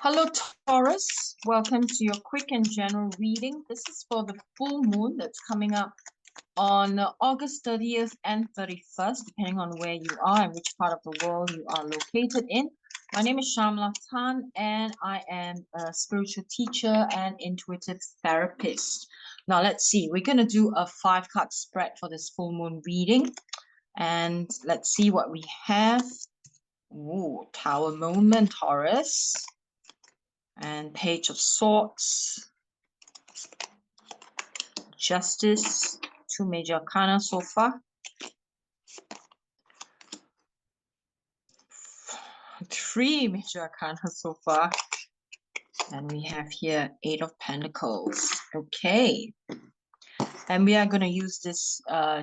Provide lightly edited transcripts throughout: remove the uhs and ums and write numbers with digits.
Hello, Taurus. Welcome to your quick and general reading. This is for the full moon that's coming up on August 30th and 31st, depending on where you are and which part of the world you are located in. My name is Shamala, and I am a spiritual teacher and intuitive therapist. Now, let's see. We're going to do a 5-card spread for this full moon reading. And let's see what we have. Ooh, Tower moment, Taurus. And Page of Swords, Justice, 2 major arcana so far. 3 major arcana so far. And we have here 8 of Pentacles. Okay. And we are going to use this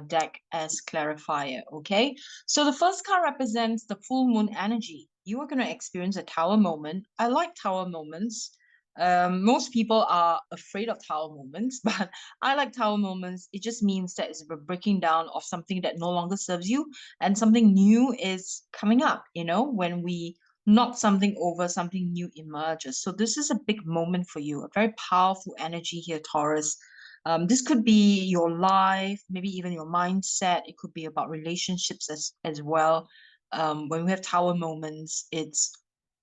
deck as clarifier, okay? So the first card represents the full moon energy. You are going to experience a tower moment. I like tower moments. Most people are afraid of tower moments, but I like tower moments. It just means that it's a breaking down of something that no longer serves you and something new is coming up, you know, when we knock something over, something new emerges. So this is a big moment for you, a very powerful energy here, Taurus. This could be your life, maybe even your mindset. It could be about relationships as well. When we have tower moments, it's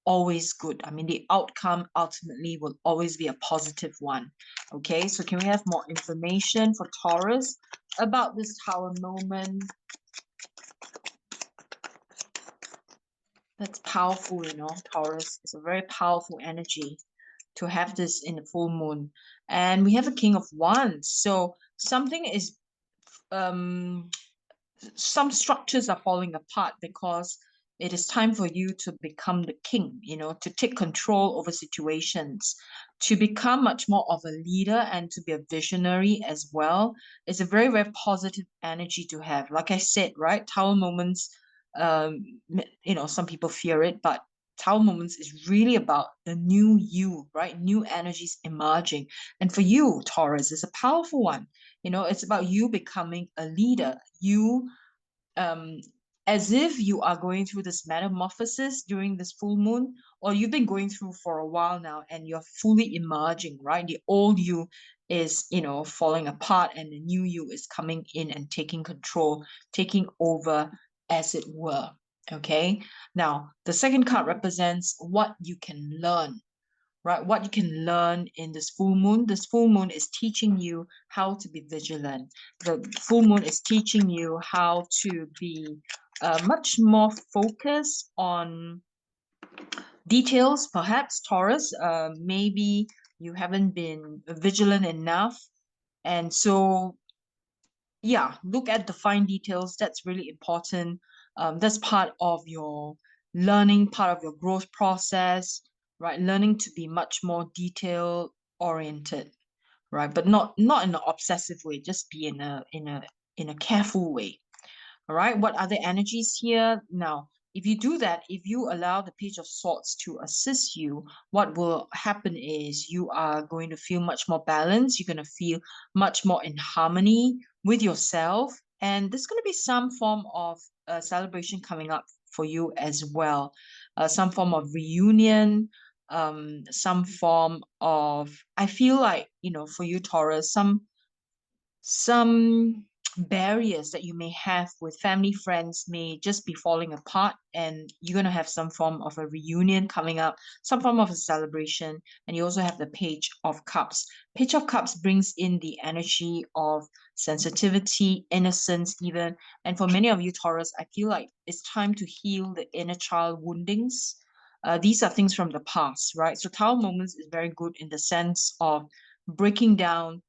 always good. I mean, the outcome ultimately will always be a positive one. Okay, so can we have more information for Taurus about this tower moment? That's powerful, you know, Taurus. It's a very powerful energy to have this in the full moon. And we have a King of Wands. So something is some structures are falling apart because it is time for you to become the king, you know, to take control over situations, to become much more of a leader and to be a visionary as well. It's a very, very positive energy to have. Like I said, right? Tower moments, you know, some people fear it, but tower moments is really about the new you, right? New energies emerging. And for you, Taurus, is a powerful one. You know, it's about you becoming a leader. You, as if you are going through this metamorphosis during this full moon, or you've been going through for a while now and you're fully emerging, right? The old you is, you know, falling apart and the new you is coming in and taking control, taking over, as it were. Okay. Now, the second card represents what you can learn, right? What you can learn in this full moon. This full moon is teaching you how to be vigilant. The full moon is teaching you how to be much more focused on details, perhaps, Taurus. Maybe you haven't been vigilant enough. And so, yeah, look at the fine details. That's really important. That's part of your learning, part of your growth process, right? Learning to be much more detail oriented, right? But not in an obsessive way, just be in a careful way. All right, what other energies here? Now, if you do that, if you allow the Page of Swords to assist you, what will happen is you are going to feel much more balanced. You're going to feel much more in harmony with yourself. And there's going to be some form of celebration coming up for you as well. Some form of reunion, some form of, I feel like, you know, for you, Taurus, some barriers that you may have with family, friends may just be falling apart, and you're going to have some form of a reunion coming up, some form of a celebration. And you also have the Page of Cups. Page of Cups brings in the energy of sensitivity, innocence even. And for many of you, Taurus, I feel like it's time to heal the inner child woundings. These are things from the past, right? So Tower Moments is very good in the sense of breaking down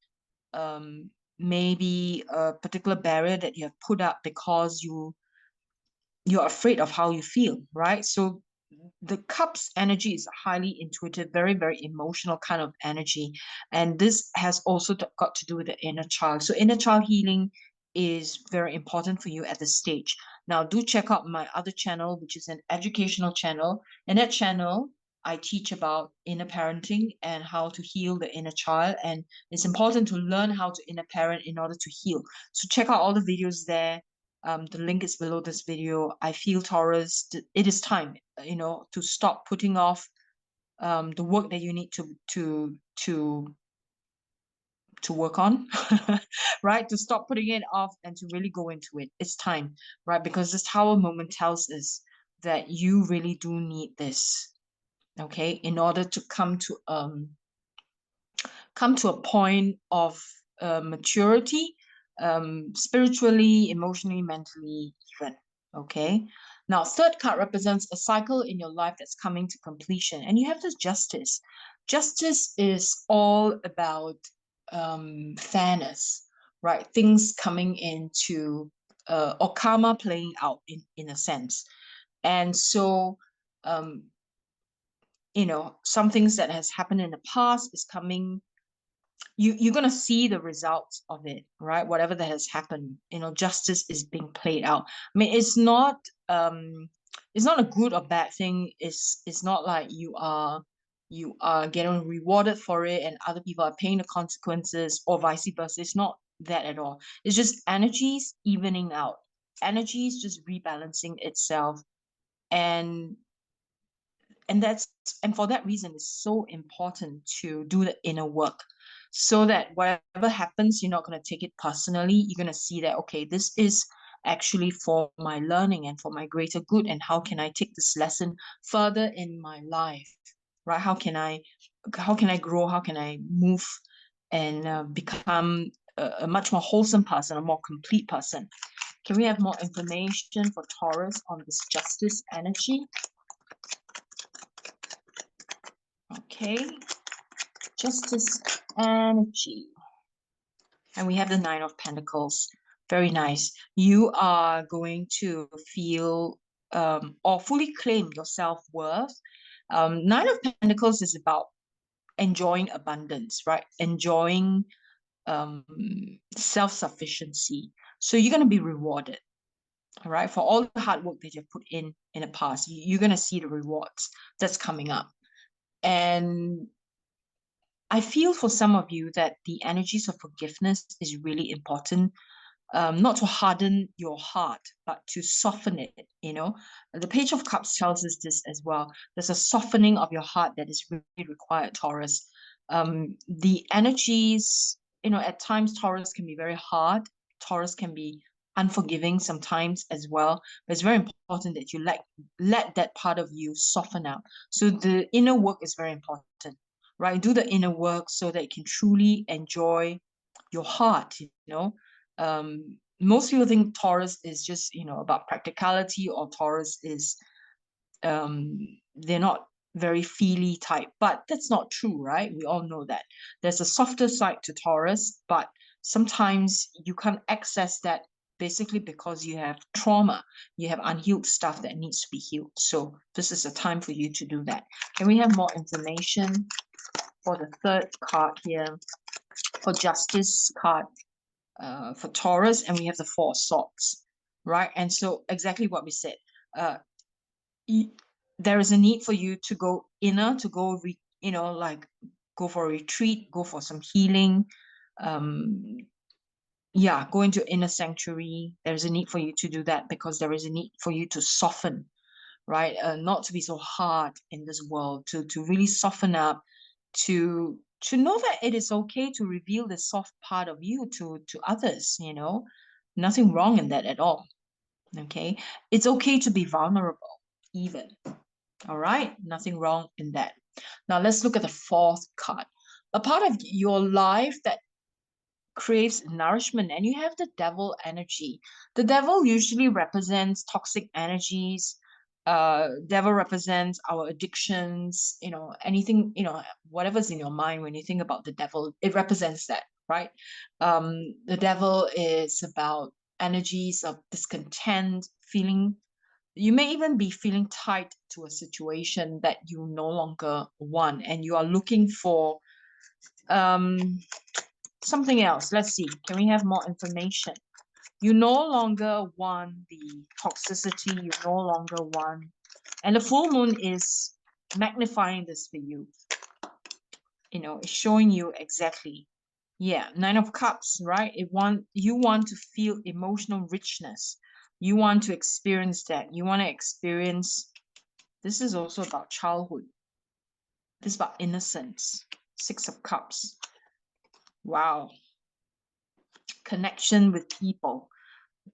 maybe a particular barrier that you have put up because you're afraid of how you feel, right? So the Cups energy is highly intuitive, very, very emotional kind of energy. And this has also got to do with the inner child. So inner child healing is very important for you at this stage. Now, do check out my other channel, which is an educational channel. In that channel, I teach about inner parenting and how to heal the inner child. And it's important to learn how to inner parent in order to heal. So check out all the videos there. The link is below this video. I feel, Taurus, it is time, you know, to stop putting off the work that you need to work on, right? To stop putting it off and to really go into it. It's time, right? Because this Tower moment tells us that you really do need this, okay, in order to come to a point of maturity, spiritually, emotionally, mentally, even. Okay. Now, third card represents a cycle in your life that's coming to completion, and you have this Justice. Justice is all about fairness, right? Things coming into or karma playing out in a sense. And so, um, some things that has happened in the past is coming, you're going to see the results of it, right? Whatever that has happened, justice is being played out. I mean, it's not a good or bad thing. It's not like you are getting rewarded for it and other people are paying the consequences or vice versa. It's not that at all. It's just energies evening out, energies just rebalancing itself. And and that's and for that reason it's so important to do the inner work, so that whatever happens, you're not going to take it personally. You're going to see that, okay, this is actually for my learning and for my greater good, and how can I take this lesson further in my life, right? How can I grow, how can I move and become a much more wholesome person, a more complete person. Can we have more information for Taurus on this justice energy? Okay, Justice energy. And we have the Nine of Pentacles. Very nice. You are going to feel or fully claim your self-worth. Nine of Pentacles is about enjoying abundance, right? Enjoying self-sufficiency. So you're going to be rewarded, all right, for all the hard work that you've put in the past. You're going to see the rewards that's coming up. And I feel for some of you that the energies of forgiveness is really important, not to harden your heart, but to soften it. The Page of Cups tells us this as well. There's a softening of your heart that is really required, Taurus. The energies, at times Taurus can be very hard. Taurus can be unforgiving sometimes as well. But it's very important that you let that part of you soften out. So the inner work is very important, right? Do the inner work so that you can truly enjoy your heart. Most people think Taurus is just, about practicality, or Taurus is, they're not very feely type, but that's not true, right? We all know that there's a softer side to Taurus, but sometimes you can't access that basically because you have trauma, you have unhealed stuff that needs to be healed. So this is a time for you to do that. Can we have more information for the third card here, for Justice card? For Taurus, and we have the Four of Swords, right? And so exactly what we said. Uh, there is a need for you to go inner, to go, like go for a retreat, go for some healing. Yeah, go into inner sanctuary. There's a need for you to do that because there is a need for you to soften, right? Not to be so hard in this world, to really soften up, to know that it is okay to reveal the soft part of you to others. Nothing wrong in that at all. Okay, it's okay to be vulnerable, even. All right, nothing wrong in that. Now let's look at the fourth card. A part of your life that craves nourishment, and you have the Devil energy. The Devil usually represents toxic energies. Devil represents our addictions, anything, whatever's in your mind when you think about the Devil, it represents that, right? The Devil is about energies of discontent, feeling. You may even be feeling tied to a situation that you no longer want, and you are looking for um something else. Let's see. Can we have more information? You no longer want the toxicity. You no longer want, and the full moon is magnifying this for you. It's showing you exactly. Yeah, Nine of Cups, right? You want to feel emotional richness. You want to experience that. You want to experience. This is also about childhood. This is about innocence. Six of Cups. Wow. Connection with people.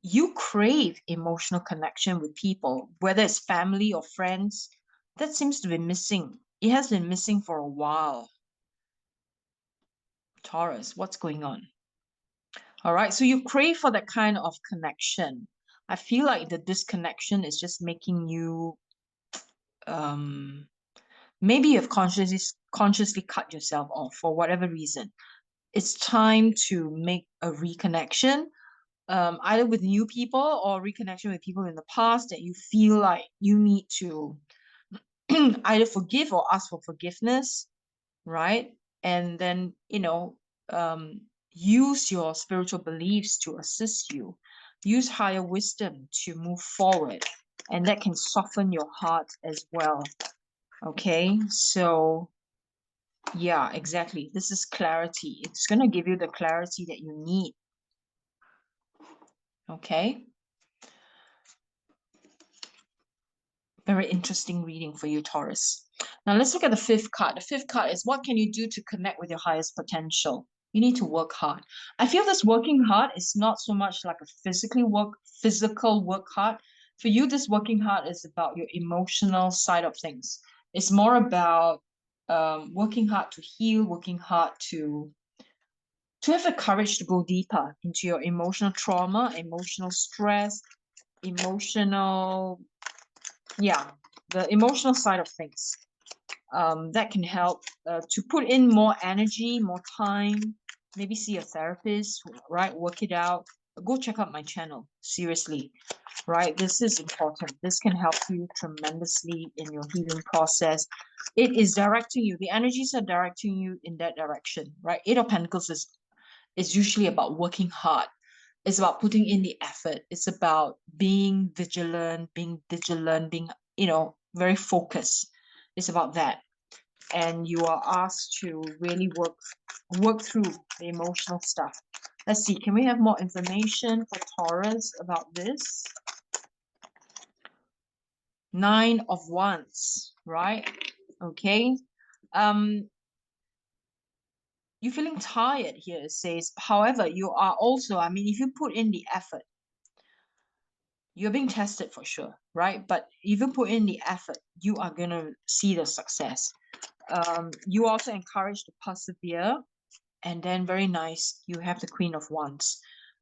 You crave emotional connection with people, whether it's family or friends. That seems to be missing. It has been missing for a while. Taurus, what's going on? All right, so you crave for that kind of connection. I feel like the disconnection is just making you um maybe you've consciously cut yourself off for whatever reason. It's time to make a reconnection, either with new people or reconnection with people in the past that you feel like you need to either forgive or ask for forgiveness, right? And then, use your spiritual beliefs to assist you. Use higher wisdom to move forward. And that can soften your heart as well. Okay, so yeah, exactly. This is clarity. It's going to give you the clarity that you need. Okay. Very interesting reading for you, Taurus. Now let's look at the fifth card. The fifth card is what can you do to connect with your highest potential? You need to work hard. I feel this working hard is not so much like a physical work hard. For you, this working hard is about your emotional side of things. It's more about working hard to heal, working hard to have the courage to go deeper into your emotional trauma, emotional stress, emotional, yeah, the emotional side of things. That can help to put in more energy, more time, maybe see a therapist, right? Work it out. Go check out my channel, seriously, right? This is important. This can help you tremendously in your healing process. It is directing you, the energies are directing you in that direction, right? Eight of Pentacles is usually about working hard. It's about putting in the effort. It's about being vigilant, being, very focused. It's about that. And you are asked to really work through the emotional stuff. Let's see, can we have more information for Taurus about this? Nine of Wands, right? Okay. You're feeling tired here, it says. However, you are also, if you put in the effort, you're being tested for sure, right? But if you put in the effort, you are going to see the success. You also encouraged to persevere. And then very nice, you have the Queen of Wands.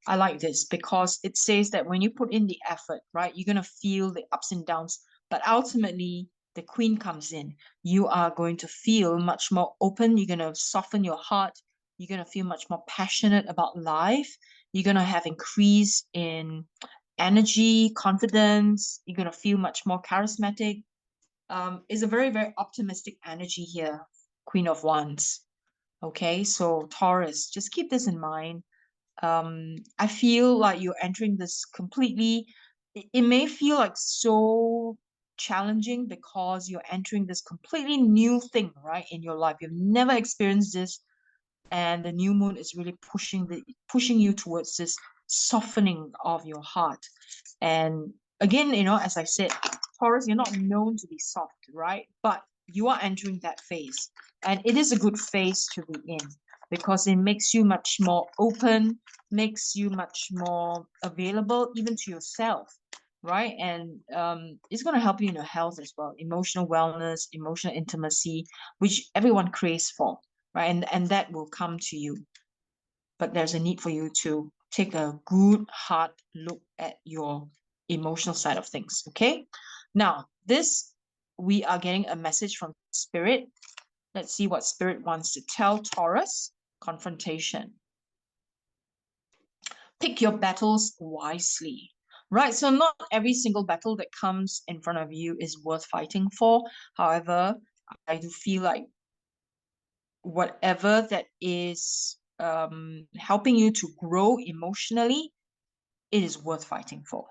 I like this because it says that when you put in the effort, right, you're going to feel the ups and downs. But ultimately, the Queen comes in. You are going to feel much more open. You're going to soften your heart. You're going to feel much more passionate about life. You're going to have increase in energy, confidence. You're going to feel much more charismatic. It's a very, very optimistic energy here, Queen of Wands. Okay, so Taurus, just keep this in mind. I feel like you're entering this completely, it may feel like so challenging because you're entering this completely new thing, right, in your life. You've never experienced this, and the new moon is really pushing you towards this softening of your heart. And again, as I said, Taurus, you're not known to be soft, right? But you are entering that phase, and it is a good phase to be in because it makes you much more open, makes you much more available even to yourself, right? And it's going to help you in your health as well, emotional wellness, emotional intimacy, which everyone craves for, right? And that will come to you. But there's a need for you to take a good hard look at your emotional side of things. Okay. Now, this we are getting a message from Spirit. Let's see what Spirit wants to tell Taurus. Confrontation. Pick your battles wisely. Right, so not every single battle that comes in front of you is worth fighting for. However, I do feel like whatever that is helping you to grow emotionally, it is worth fighting for.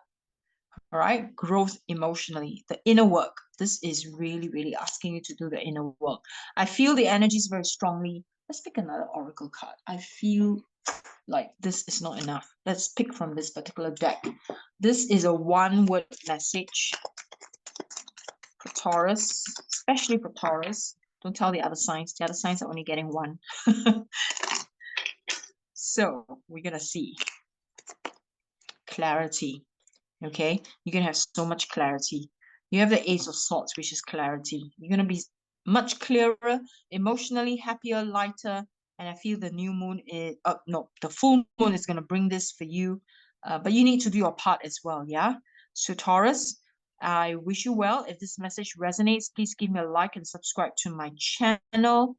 All right, growth emotionally, the inner work. This is really, really asking you to do the inner work. I feel the energy is very strongly. Let's pick another oracle card. I feel like this is not enough. Let's pick from this particular deck. This is a one-word message for Taurus, especially for Taurus. Don't tell the other signs. The other signs are only getting one. So we're gonna see clarity. Okay, you're gonna have so much clarity. You have the Ace of Swords, which is clarity. You're gonna be much clearer, emotionally happier, lighter. And I feel the new moon is, no, the full moon is gonna bring this for you. But you need to do your part as well, yeah? So Taurus, I wish you well. If this message resonates, please give me a like and subscribe to my channel.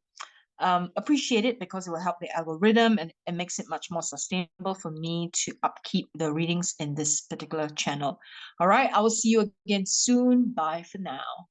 Appreciate it because it will help the algorithm and it makes it much more sustainable for me to upkeep the readings in this particular channel. All right, I will see you again soon. Bye for now.